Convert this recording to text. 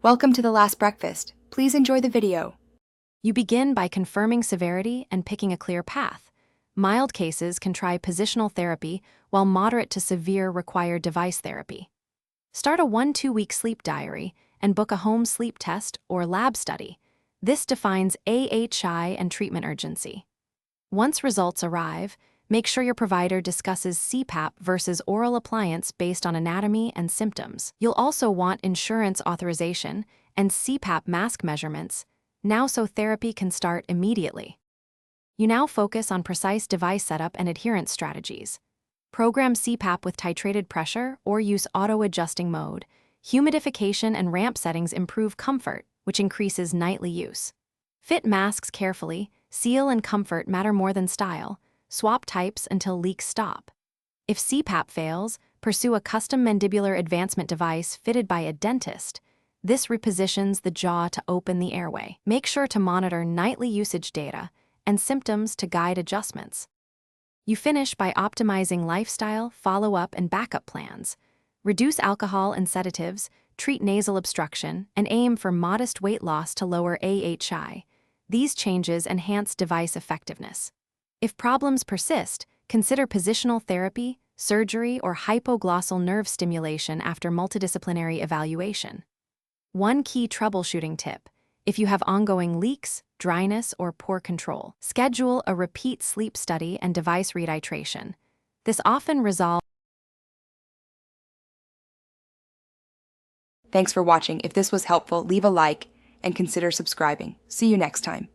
Welcome to the last breakfast. Please enjoy the video. You begin by confirming severity and picking a clear path. Mild cases can try positional therapy, while moderate to severe require device therapy. Start a 1-2-week sleep diary and book a home sleep test or lab study. This defines AHI and treatment urgency. Once results arrive, make sure your provider discusses CPAP versus oral appliance based on anatomy and symptoms. You'll also want insurance authorization and CPAP mask measurements, now so therapy can start immediately. You now focus on precise device setup and adherence strategies. Program CPAP with titrated pressure or use auto-adjusting mode. Humidification and ramp settings improve comfort, which increases nightly use. Fit masks carefully. Seal and comfort matter more than style. Swap types until leaks stop. If CPAP fails, pursue a custom mandibular advancement device fitted by a dentist. This repositions the jaw to open the airway. Make sure to monitor nightly usage data and symptoms to guide adjustments. You finish by optimizing lifestyle, follow-up, and backup plans. Reduce alcohol and sedatives, treat nasal obstruction, and aim for modest weight loss to lower AHI. These changes enhance device effectiveness. If problems persist, consider positional therapy, surgery, or hypoglossal nerve stimulation after multidisciplinary evaluation. One key troubleshooting tip: if you have ongoing leaks, dryness, or poor control, schedule a repeat sleep study and device retitration. This often resolves. Thanks for watching. If this was helpful, leave a like and consider subscribing. See you next time.